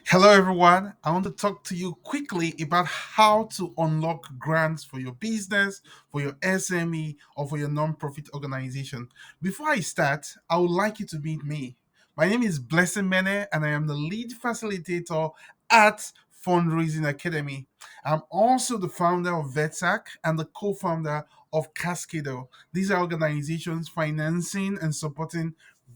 Hello, everyone. I want to talk to you quickly about how to unlock grants for your business, for your SME, or for your nonprofit organization. Before I start, I would like you to meet me. My name is Blessing Mene, and I am the lead facilitator at Fundraising Academy. I'm also the founder of VETSAC and the co founder of Cascado. These are organizations financing and supporting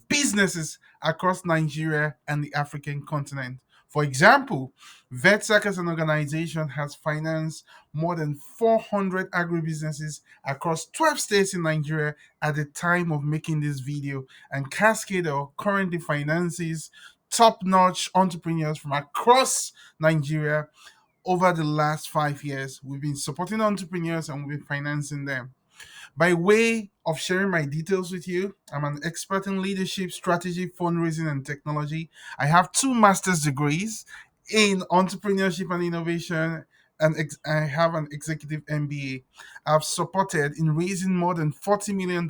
businesses across Nigeria and the African continent. For example, VETSAC as an organization has financed more than 400 agribusinesses across 12 states in Nigeria at the time of making this video. And Cascado currently finances top notch entrepreneurs from across Nigeria over the last 5 years. We've been supporting entrepreneurs and we've been financing them. By way of sharing my details with you, I'm an expert in leadership, strategy, fundraising, and technology. I have two master's degrees in entrepreneurship and innovation, and I have an executive MBA. I've supported in raising more than $40 million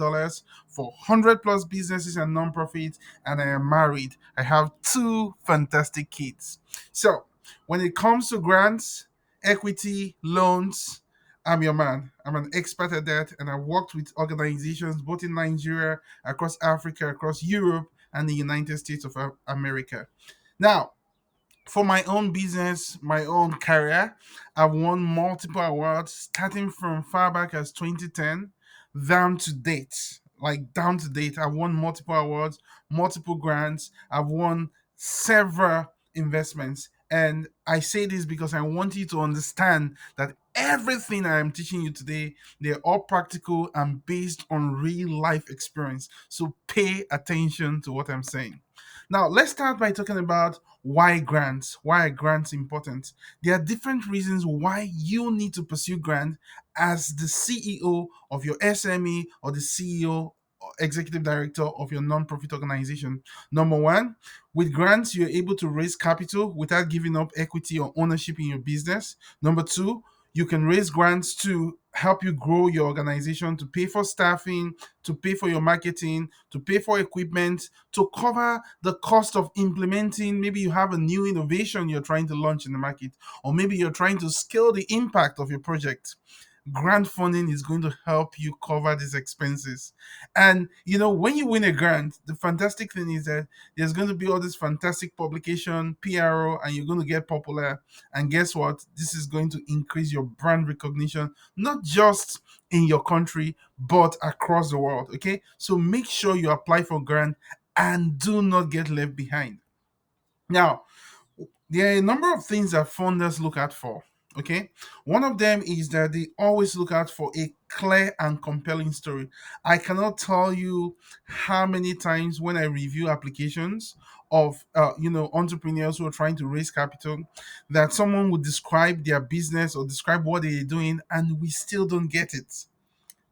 for 100 plus businesses and nonprofits, and I am married. I have two fantastic kids. So, when it comes to grants, equity, loans, I'm your man. I'm an expert at that, and I've worked with organizations both in Nigeria, across Africa, across Europe, and the United States of America. Now, for my own business, my own career, I've won multiple awards starting from far back as 2010 down to date. Like down to date, I've won multiple awards, multiple grants, I've won several investments. And I say this because I want you to understand that everything I am teaching you today, they're all practical and based on real life experience. So pay attention to what I'm saying. Now, let's start by talking about why grants. Why are grants important? There are different reasons why you need to pursue grant as the CEO of your SME or the CEO or executive director of your nonprofit organization. Number one, with grants, you're able to raise capital without giving up equity or ownership in your business. Number two, you can raise grants to help you grow your organization, to pay for staffing, to pay for your marketing, to pay for equipment, to cover the cost of implementing. Maybe you have a new innovation you're trying to launch in the market, or maybe you're trying to scale the impact of your project. Grant funding is going to help you cover these expenses. And when you win a grant, the fantastic thing is that there's going to be all this fantastic publication, PRO, and you're going to get popular. And guess what? This is going to increase your brand recognition, not just in your country, but across the world. Okay. So make sure you apply for grant and do not get left behind. Now, there are a number of things that funders look out for. Okay, one of them is that they always look out for a clear and compelling story. I cannot tell you how many times when I review applications of entrepreneurs who are trying to raise capital, that someone would describe their business or describe what they're doing, and we still don't get it.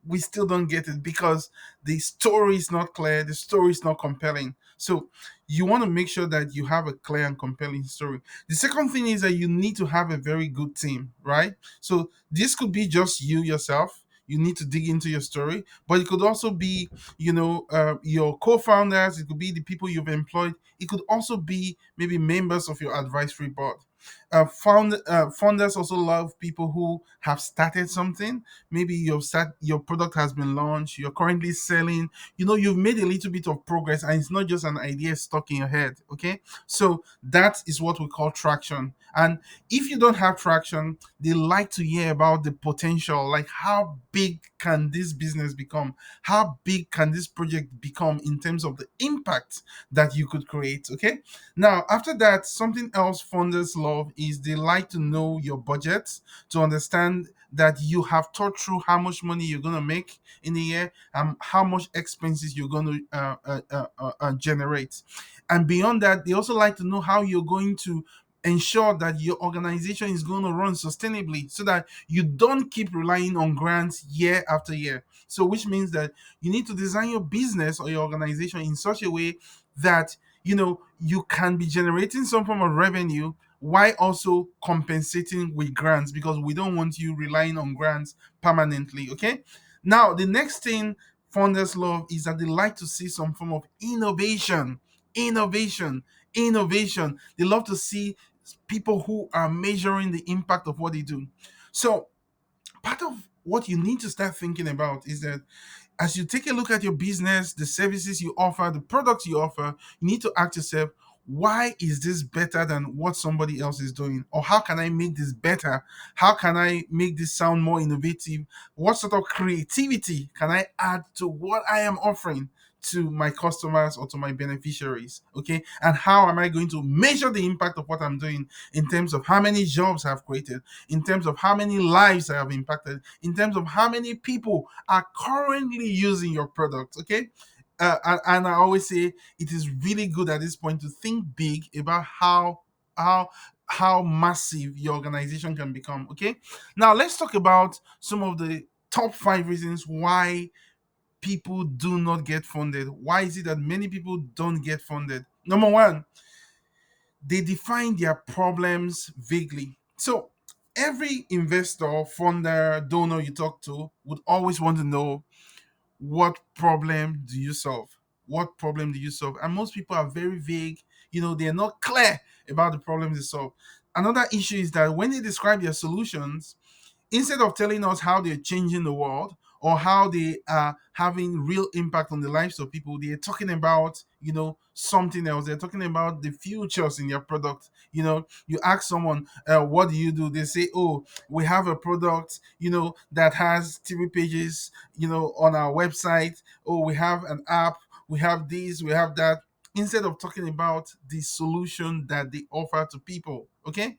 We still don't get it because the story is not clear, the story is not compelling. So you want to make sure that you have a clear and compelling story. The second thing is that you need to have a very good team, right? So this could be just you yourself. You need to dig into your story, but it could also be, your co-founders. It could be the people you've employed. It could also be maybe members of your advisory board. Founders also love people who have started something. Maybe your product has been launched, you're currently selling, you've made a little bit of progress, and it's not just an idea stuck in your head. Okay, so that is what we call traction. And if you don't have traction, they like to hear about the potential, like how big can this business become, how big can this project become in terms of the impact that you could create. Okay, now after that, something else funders love is they like to know your budget, to understand that you have thought through how much money you're going to make in a year and how much expenses you're going to generate. And beyond that, they also like to know how you're going to ensure that your organization is going to run sustainably so that you don't keep relying on grants year after year. So which means that you need to design your business or your organization in such a way that you can be generating some form of revenue while also compensating with grants, because we don't want you relying on grants permanently. Okay, now the next thing funders love is that they like to see some form of innovation. Innovation. They love to see people who are measuring the impact of what they do. So part of what you need to start thinking about is that as you take a look at your business, the services you offer, the products you offer, you need to ask yourself, why is this better than what somebody else is doing? Or how can I make this better? How can I make this sound more innovative? What sort of creativity can I add to what I am offering to my customers or to my beneficiaries? Okay. And how am I going to measure the impact of what I'm doing in terms of how many jobs I've created, in terms of how many lives I have impacted, in terms of how many people are currently using your product? Okay. And I always say it is really good at this point to think big about how how massive your organization can become. Okay. Now let's talk about some of the top 5 reasons why people do not get funded. Why is it that many people don't get funded? Number one, they define their problems vaguely. So every investor, funder, donor you talk to would always want to know, what problem do you solve? What problem do you solve? And most people are very vague. They're not clear about the problems they solve. Another issue is that when they describe their solutions, instead of telling us how they're changing the world or how they are having real impact on the lives of people, they're talking about something else. They're talking about the futures in their product. You ask someone, what do you do? They say, oh, we have a product that has 3 pages on our website. Oh, we have an app, we have this, we have that, instead of talking about the solution that they offer to people. Okay.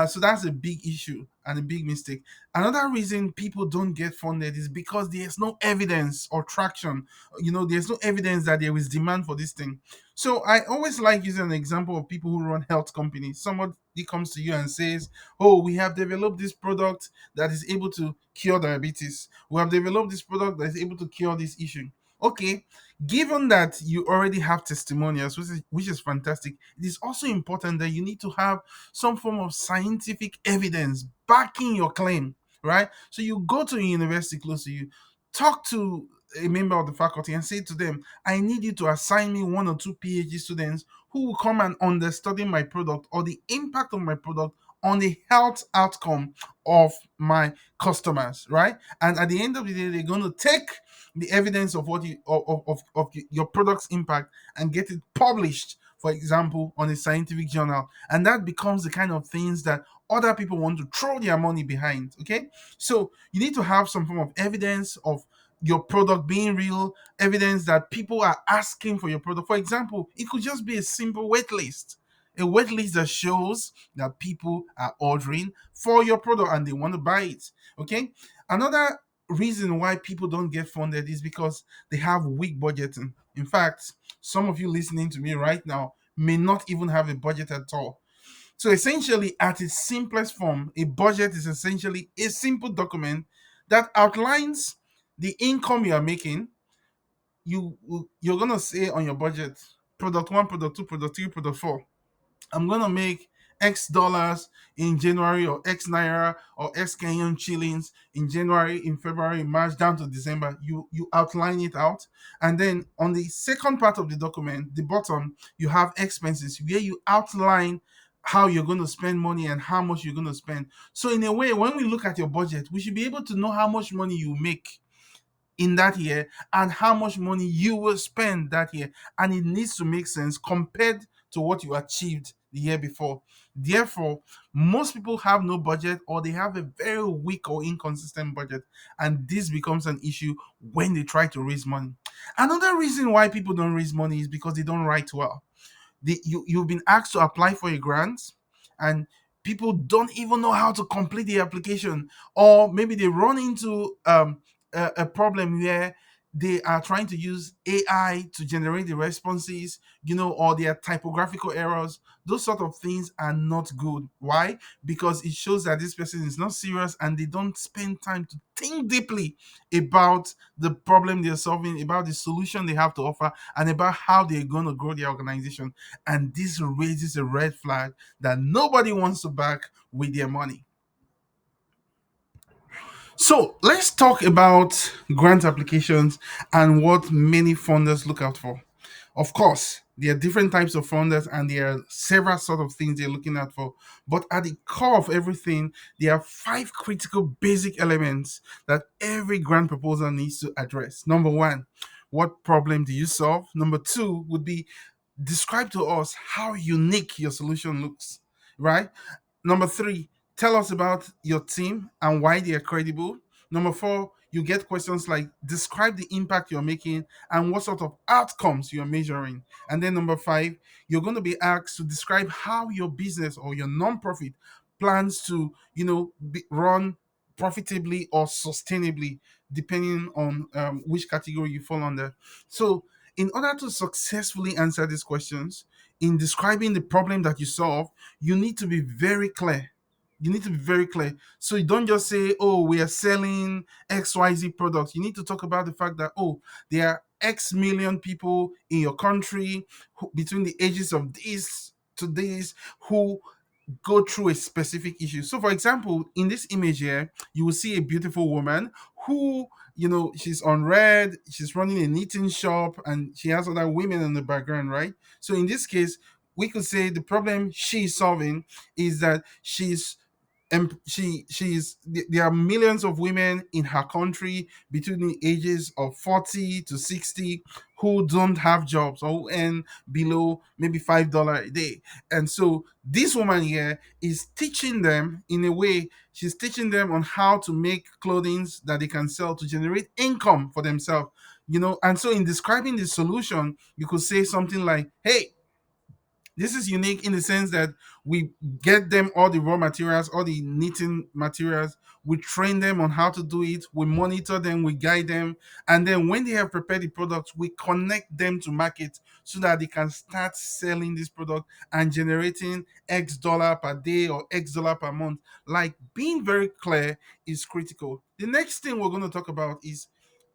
So that's a big issue and a big mistake. Another reason people don't get funded is because there's no evidence or traction. There's no evidence that there is demand for this thing. So I always like using an example of people who run health companies. Somebody comes to you and says, oh, we have developed this product that is able to cure diabetes. We have developed this product that is able to cure this issue. Okay, given that you already have testimonials, which is fantastic, it is also important that you need to have some form of scientific evidence backing your claim, right? So you go to a university close to you, talk to a member of the faculty and say to them, I need you to assign me 1 or 2 PhD students who will come and understudy my product or the impact of my product on the health outcome of my customers, right? And at the end of the day, they're going to take the evidence of what you of your product's impact and get it published, for example, on a scientific journal. And that becomes the kind of things that other people want to throw their money behind. Okay. So you need to have some form of evidence of your product being real, evidence that people are asking for your product. For example, it could just be a simple wait list. A wait list that shows that people are ordering for your product and they want to buy it. Okay. Another reason why people don't get funded is because they have weak budgeting. In fact, some of you listening to me right now may not even have a budget at all. So essentially, at its simplest form, a budget is essentially a simple document that outlines the income you are making. You're gonna say on your budget, product one, product two, product three, product four. I'm gonna make X dollars in January, or X Naira, or X Kenyan shillings in January, in February, in March, down to December. You outline it out, and then on the second part of the document, the bottom, you have expenses where you outline how you're going to spend money and how much you're going to spend. So in a way, when we look at your budget, we should be able to know how much money you make in that year and how much money you will spend that year. And it needs to make sense compared to what you achieved the year before. Therefore, most people have no budget or they have a very weak or inconsistent budget. And this becomes an issue when they try to raise money. Another reason why people don't raise money is because they don't write well. You've been asked to apply for a grant and people don't even know how to complete the application, or maybe they run into a problem where they are trying to use AI to generate the responses, or there are typographical errors. Those sort of things are not good. Why? Because it shows that this person is not serious and they don't spend time to think deeply about the problem they're solving, about the solution they have to offer, and about how they're going to grow their organization. And this raises a red flag that nobody wants to back with their money. So let's talk about grant applications and what many funders look out for. Of course, There are different types of funders, and there are several sort of things they're looking at for. But at the core of everything, there are five critical basic elements that every grant proposal needs to address. Number one, what problem do you solve? Number two would be, describe to us how unique your solution looks, right? Number three, tell us about your team and why they are credible. Number four, you get questions like, describe the impact you're making and what sort of outcomes you're measuring. And then number five, you're going to be asked to describe how your business or your nonprofit plans to, run profitably or sustainably, depending on which category you fall under. So, in order to successfully answer these questions, in describing the problem that you solve, you need to be very clear. You need to be very clear. So you don't just say, oh, we are selling XYZ products. You need to talk about the fact that, oh, there are X million people in your country between the ages of this to this who go through a specific issue. So, for example, in this image here, you will see a beautiful woman who, she's on red, she's running a knitting shop, and she has other women in the background, right? So, in this case, we could say the problem she's solving is that there are millions of women in her country between the ages of 40 to 60 who don't have jobs or who earn below maybe $5 a day. And so this woman here is teaching them, in a way, she's teaching them on how to make clothing that they can sell to generate income for themselves. And so in describing the solution, you could say something like, hey, this is unique in the sense that we get them all the raw materials, all the knitting materials. We train them on how to do it. We monitor them, we guide them. And then when they have prepared the products, we connect them to market so that they can start selling this product and generating X dollar per day or X dollar per month. Like, being very clear is critical. The next thing we're going to talk about is,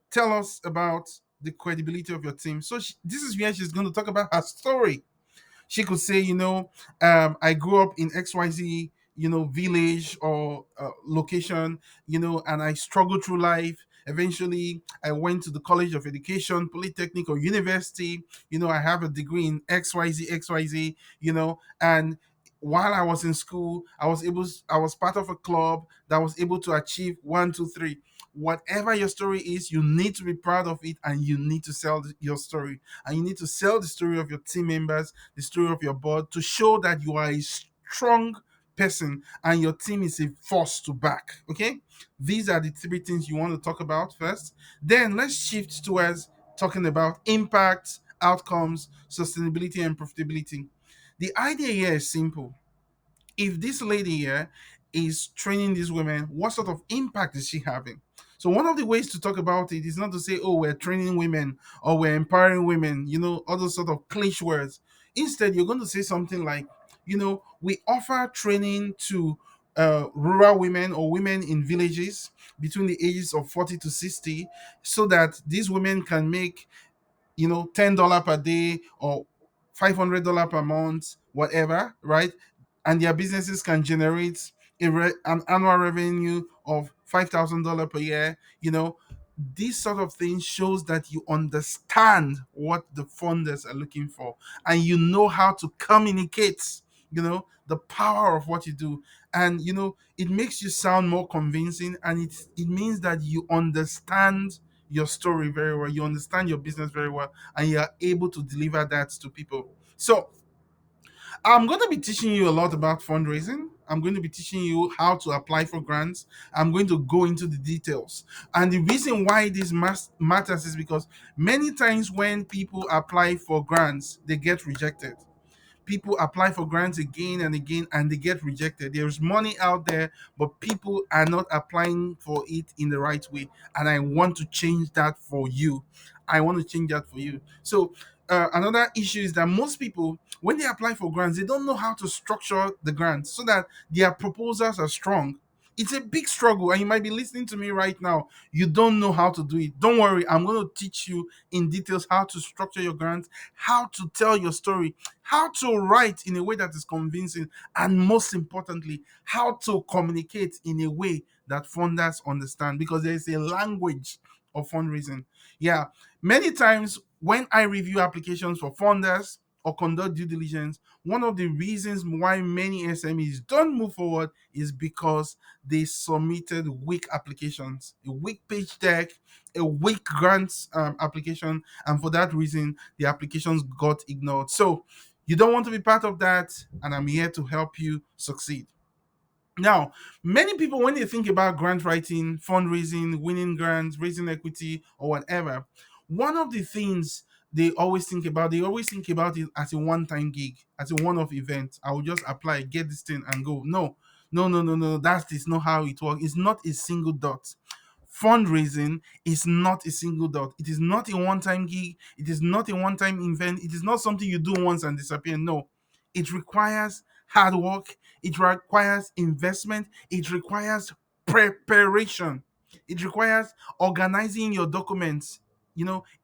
tell us about the credibility of your team. So this is where she's going to talk about her story. She could say, I grew up in XYZ, village or location, and I struggled through life. Eventually, I went to the College of Education, Polytechnic, or University. I have a degree in XYZ, and while I was in school, I was part of a club that was able to achieve one, two, three. Whatever your story is, you need to be proud of it, and you need to sell your story, and you need to sell the story of your team members, the story of your board, to show that you are a strong person and your team is a force to back. Okay, these are the three things you want to talk about first. Then let's shift towards talking about impact, outcomes, sustainability, and profitability. The idea here is simple. If this lady here is training these women, what sort of impact is she having? So one of the ways to talk about it is not to say, oh, we're training women or we're empowering women, all those sort of cliche words. Instead, you're going to say something like, we offer training to rural women or women in villages between the ages of 40 to 60, so that these women can make, $10 per day or $500 per month, whatever, right? And their businesses can generate an annual revenue of $5,000 per year. This sort of thing shows that you understand what the funders are looking for, and you know how to communicate, the power of what you do. And it makes you sound more convincing, and it means that you understand your story very well, you understand your business very well, and you are able to deliver that to people. So I'm going to be teaching you a lot about fundraising. I'm going to be teaching you how to apply for grants. I'm going to go into the details. And the reason why this matters is because many times when people apply for grants, they get rejected. People apply for grants again and again and they get rejected. There's money out there, but people are not applying for it in the right way. And I want to change that for you. I want to change that for you. So, another issue is that most people, when they apply for grants, they don't know how to structure the grants so that their proposals are strong. It's a big struggle, and you might be listening to me right now. You don't know how to do it. Don't worry, I'm going to teach you in details how to structure your grants, how to tell your story, how to write in a way that is convincing, and most importantly, how to communicate in a way that funders understand, because there is a language of fundraising. Yeah, many times when I review applications for funders, or conduct due diligence, one of the reasons why many SMEs don't move forward is because they submitted weak applications, a weak page deck, a weak grants application, and for that reason, the applications got ignored. So you don't want to be part of that, and I'm here to help you succeed. Now, many people, when they think about grant writing, fundraising, winning grants, raising equity, or whatever, one of the things they always think about it as a one-time gig, as a one-off event. I will just apply, get this thing, and go. No, no, no, no, no. That's not how it works. It's not a single dot. Fundraising is not a single dot. It is not a one-time gig. It is not a one-time event. It is not something you do once and disappear. No, it requires hard work. It requires investment. It requires preparation. It requires organizing your documents,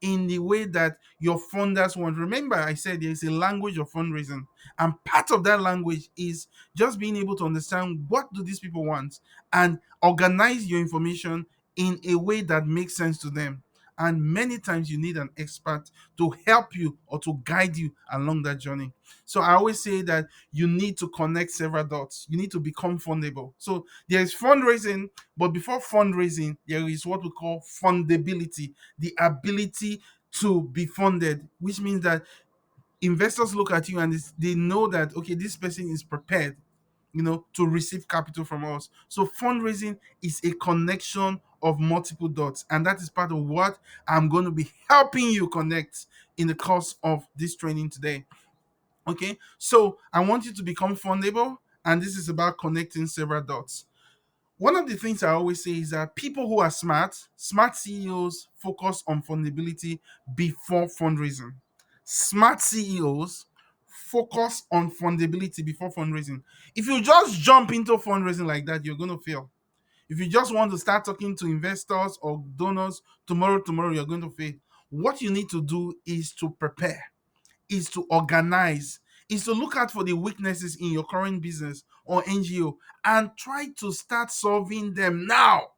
in the way that your funders want. Remember, I said there is a language of fundraising, and part of that language is just being able to understand what do these people want and organize your information in a way that makes sense to them. And many times you need an expert to help you or to guide you along that journey. So I always say that you need to connect several dots. You need to become fundable. So there is fundraising, but before fundraising, there is what we call fundability, the ability to be funded, which means that investors look at you and they know that, okay, this person is prepared, to receive capital from us. So fundraising is a connection of multiple dots, and that is part of what I'm going to be helping you connect in the course of this training today. Okay, so I want you to become fundable, and this is about connecting several dots. One of the things I always say is that people who are smart CEOs focus on fundability before fundraising. Smart CEOs focus on fundability before fundraising. If you just jump into fundraising like that, you're going to fail. If you just want to start talking to investors or donors tomorrow, you're going to fail. What you need to do is to prepare, is to organize, is to look out for the weaknesses in your current business or NGO and try to start solving them now.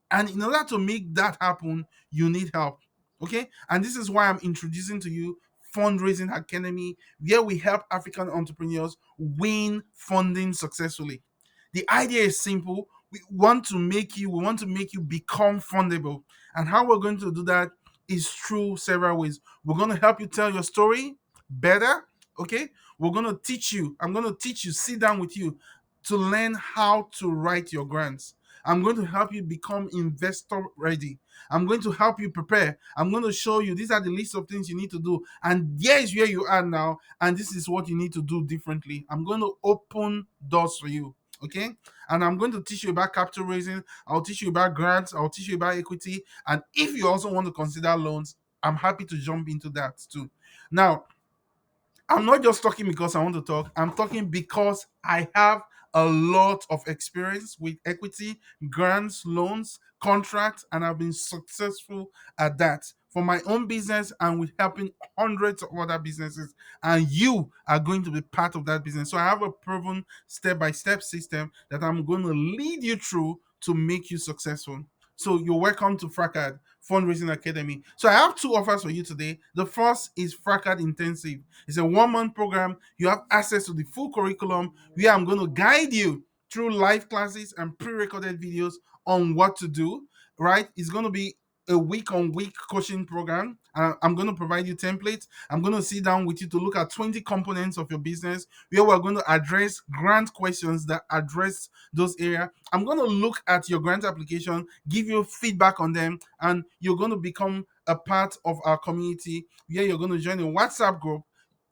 And in order to make that happen, you need help. Okay? And this is why I'm introducing to you Fundraising Academy, where we help African entrepreneurs win funding successfully. The idea is simple. We want to make you become fundable. And how we're going to do that is through several ways. We're going to help you tell your story better. Okay? I'm going to teach you, sit down with you to learn how to write your grants. I'm going to help you become investor ready. I'm going to help you prepare. I'm going to show you these are the list of things you need to do. And here's where you are now. And this is what you need to do differently. I'm going to open doors for you. Okay. And I'm going to teach you about capital raising. I'll teach you about grants. I'll teach you about equity. And if you also want to consider loans, I'm happy to jump into that too. Now, I'm not just talking because I want to talk. I'm talking because I have a lot of experience with equity, grants, loans, contracts, and I've been successful at that for my own business and with helping hundreds of other businesses. And you are going to be part of that business. So I have a proven step by step system that I'm going to lead you through to make you successful. So you're welcome to FRACAD Fundraising Academy. So I have two offers for you today. The first is FRACAD Intensive. It's a 1 month program. You have access to the full curriculum where I'm going to guide you through live classes and pre-recorded videos on what to do, right? It's going to be a week-on-week coaching program. I'm going to provide you templates. I'm going to sit down with you to look at 20 components of your business where we're going to address grant questions that address those areas. I'm going to look at your grant application, give you feedback on them, and you're going to become a part of our community where you're going to join a WhatsApp group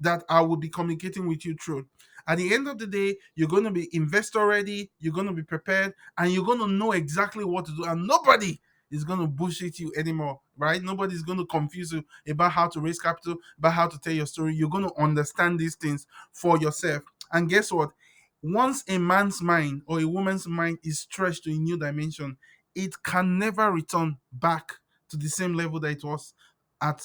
that I will be communicating with you through. At the end of the day, you're going to be investor ready, you're going to be prepared, and you're going to know exactly what to do. And nobody is going to bullshit you anymore, right? Nobody's going to confuse you about how to raise capital, about how to tell your story. You're going to understand these things for yourself. And guess what? Once a man's mind or a woman's mind is stretched to a new dimension, it can never return back to the same level that it was at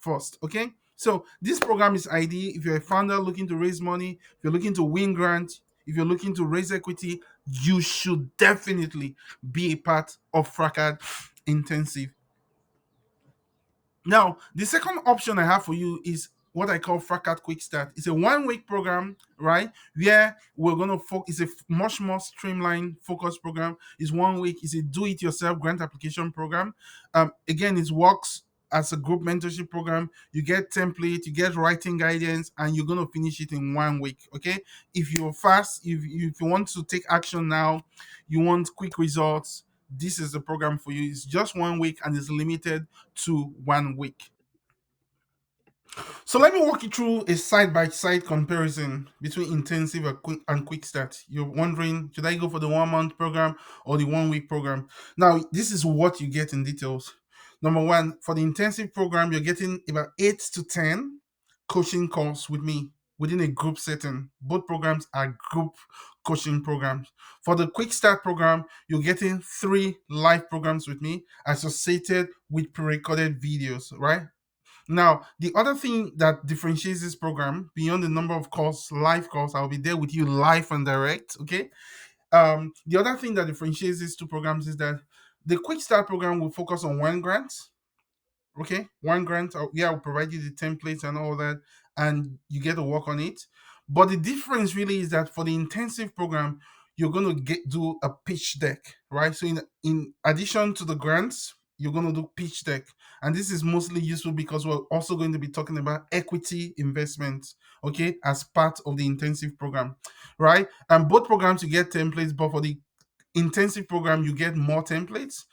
first. Okay? So this program is ideal if you're a founder looking to raise money, if you're looking to win grants, if you're looking to raise equity, you should definitely be a part of FRACAD Intensive. Now, the second option I have for you is what I call FRACAD Quick Start. It's a 1 week program, right? Where we're gonna focus. It's a much more streamlined, focused program. It's 1 week. It's a do-it-yourself grant application program. Again, it works as a group mentorship program. You get template, you get writing guidance, and you're gonna finish it in 1 week. Okay. If you're fast, if you want to take action now, you want quick results. This is the program for you. It's just 1 week and it's limited to 1 week. So let me walk you through a side-by-side comparison between intensive and quick start. You're wondering, should I go for the 1 month program or the 1 week program? Now, this is what you get in details. Number one, for the intensive program, you're getting about 8 to 10 coaching calls with me within a group setting. Both programs are group coaching programs. For the quick start program, you're getting 3 live programs with me associated with pre-recorded videos, right? Now, the other thing that differentiates this program beyond the number of calls, live calls, I'll be there with you live and direct. Okay. The other thing that differentiates these two programs is that the Quick Start program will focus on one grant. Okay, one grant. Yeah, I'll provide you the templates and all that, and you get to work on it. But the difference really is that for the intensive program, you're going to do a pitch deck, right? So in addition to the grants, you're going to do pitch deck, and this is mostly useful because we're also going to be talking about equity investments, okay, as part of the intensive program, right? And both programs you get templates, but for the intensive program you get more templates.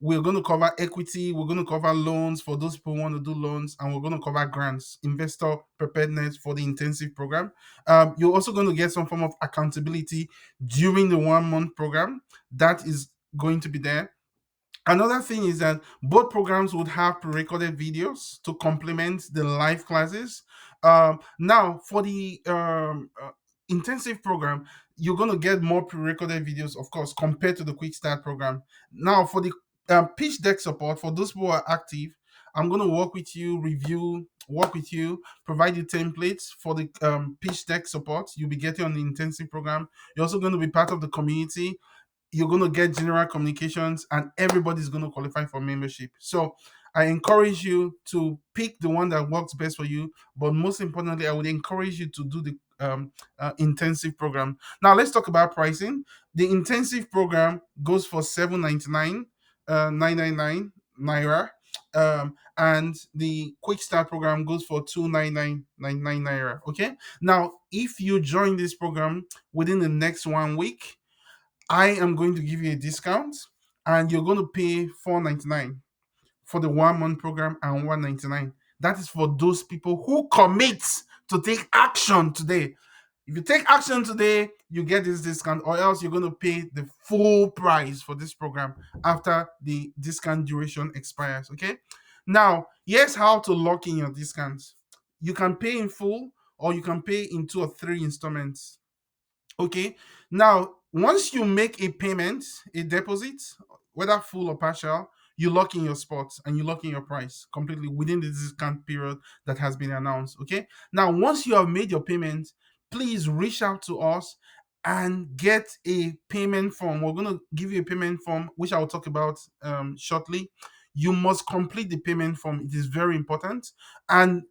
We're going to cover equity, we're going to cover loans for those people who want to do loans, and we're going to cover grants, investor preparedness for the intensive program. You're also going to get some form of accountability during the 1 month program. That is going to be there. Another thing is that both programs would have pre-recorded videos to complement the live classes. Now, for the intensive program, you're going to get more pre-recorded videos, of course, compared to the Quick Start program. Now, for the pitch deck support, for those who are active, I'm going to work with you, work with you, provide you templates for the pitch deck support you'll be getting on the intensive program. You're also going to be part of the community. You're going to get general communications, and everybody's going to qualify for membership. So I encourage you to pick the one that works best for you, but most importantly, I would encourage you to do the intensive program. Now let's talk about pricing. The intensive program goes for 799 999 naira, and the quick start program goes for 299.99 naira. Okay, now if you join this program within the next 1 week, I am going to give you a discount, and you're going to pay 499 for the 1 month program and 199. That is for those people who commit to take action today. If you take action today, you get this discount, or else you're going to pay the full price for this program after the discount duration expires. Okay. Now, here's how to lock in your discounts. You can pay in full, or you can pay in 2 or 3 installments. Okay. Now, once you make a payment, a deposit, whether full or partial, you lock in your spot and you lock in your price completely within the discount period that has been announced. Okay. Now, once you have made your payment, please reach out to us and get a payment form. We're going to give you a payment form, which I'll talk about shortly. You must complete the payment form. It is very important. And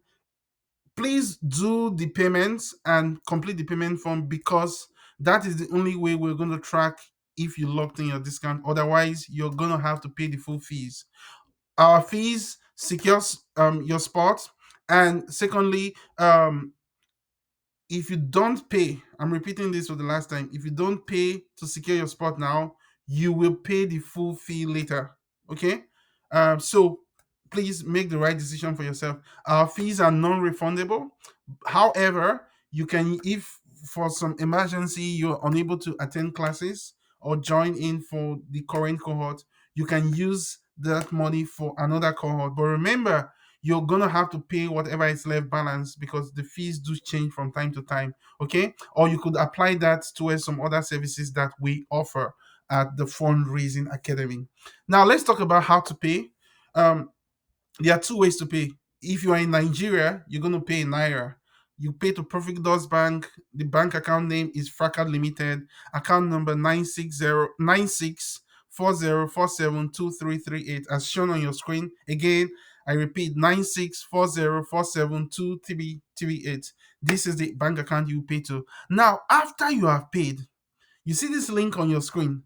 please do the payments and complete the payment form, because that is the only way we're going to track if you locked in your discount. Otherwise, you're going to have to pay the full fees. Our fees secures your spot. And secondly, if you don't pay, I'm repeating this for the last time, if you don't pay to secure your spot now, you will pay the full fee later. Okay. So please make the right decision for yourself. Our fees are non-refundable. However, you can, if for some emergency you're unable to attend classes or join in for the current cohort, you can use that money for another cohort. But remember, you're gonna have to pay whatever is left balance, because the fees do change from time to time. Okay, or you could apply that towards some other services that we offer at the Fundraising Academy. Now let's talk about how to pay. Um, there are 2 ways to pay. If you are in Nigeria, you're going to pay in Naira. You pay to Profit Doors Bank. The bank account name is FRACAD Limited. Account number 9609640472338, as shown on your screen. Again, I repeat, 9640472338. This is the bank account you pay to. Now, after you have paid, you see this link on your screen,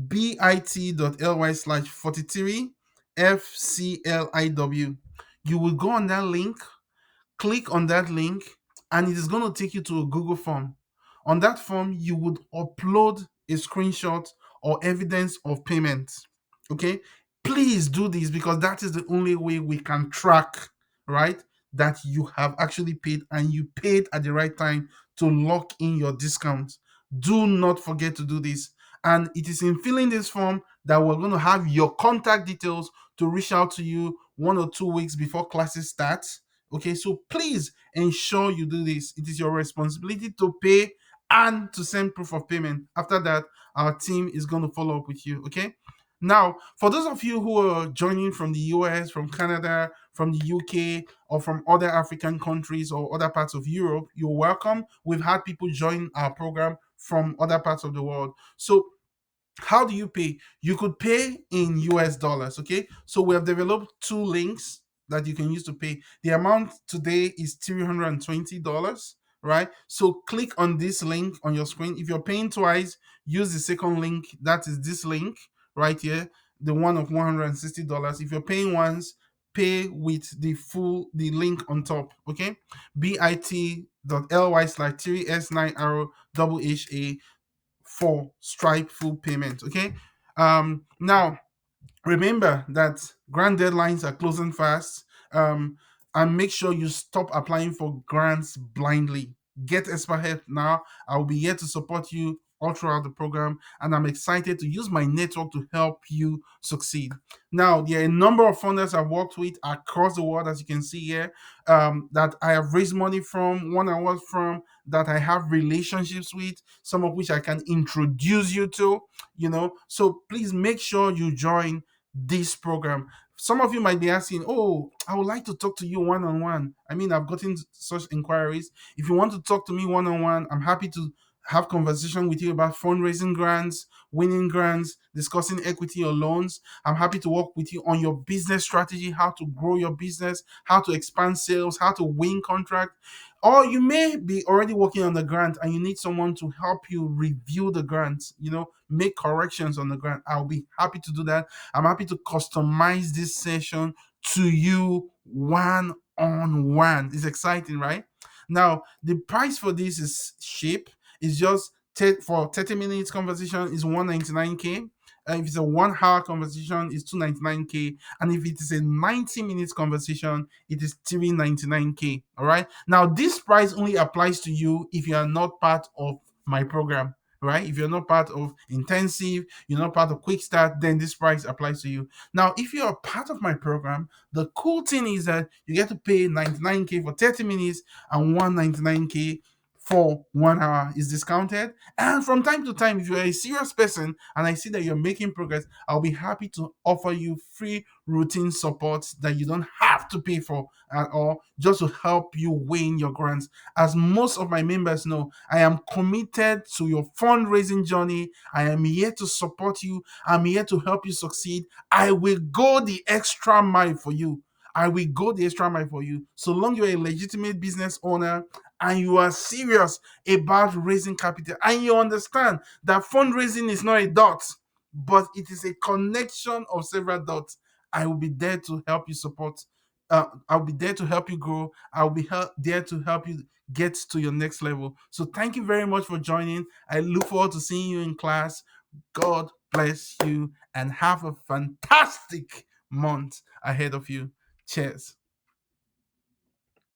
bit.ly/43FCLIW. You will go on that link, click on that link, and it is going to take you to a Google form. On that form, you would upload a screenshot or evidence of payment. Okay, please do this because that is the only way we can track, right, that you have actually paid and you paid at the right time to lock in your discount. Do not forget to do this. And it is in filling this form that we're going to have your contact details to reach out to you 1 or 2 weeks before classes start. Okay, so please ensure you do this. It is your responsibility to pay and to send proof of payment. After that, our team is going to follow up with you. Okay. Now, for those of you who are joining from the US, from Canada, from the UK, or from other African countries or other parts of Europe, you're welcome. We've had people join our program from other parts of the world. So how do you pay? You could pay in US dollars. Okay, so we have developed two links that you can use to pay. The amount today is $320, right? So click on this link on your screen. If you're paying twice, use the second link. That is this link right here, the one of $160. If you're paying once, pay with the link on top. Okay, bit.ly/3s9 for Stripe full payment. Okay. Now remember that grant deadlines are closing fast. And make sure you stop applying for grants blindly. Get expert help now. I'll be here to support you all throughout the program, and I'm excited to use my network to help you succeed. Now, there are a number of funders I've worked with across the world, as you can see here, that I have raised money from, one-on-one from, that I have relationships with, some of which I can introduce you to, So please make sure you join this program. Some of you might be asking, oh, I would like to talk to you one on one. I mean, I've gotten such inquiries. If you want to talk to me one on one, I'm happy to have conversation with you about fundraising grants, winning grants, discussing equity or loans. I'm happy to work with you on your business strategy, how to grow your business, how to expand sales, how to win contract. Or you may be already working on the grant and you need someone to help you review the grants, make corrections on the grant. I'll be happy to do that. I'm happy to customize this session to you one on one. It's exciting, right? Now, the price for this is cheap. It's just for 30 minutes conversation is 199K. If it's a 1 hour conversation, it's 299K. And if it is a 90 minutes conversation, it is 399K. All right. Now, this price only applies to you if you are not part of my program, right? If you're not part of intensive, you're not part of quick start, then this price applies to you. Now, if you're a part of my program, the cool thing is that you get to pay 99K for 30 minutes and 199K for 1 hour is discounted. And from time to time, if you're a serious person and I see that you're making progress, I'll be happy to offer you free routine support that you don't have to pay for at all, just to help you win your grants. As most of my members know, I am committed to your fundraising journey. I am here to support you. I'm here to help you succeed. I will go the extra mile for you. I will go the extra mile for you. So long you're a legitimate business owner and you are serious about raising capital and you understand that fundraising is not a dot, but it is a connection of several dots, I will be there to help you support. I'll be there to help you grow. I'll be there to help you get to your next level. So thank you very much for joining. I look forward to seeing you in class. God bless you and have a fantastic month ahead of you. Cheers.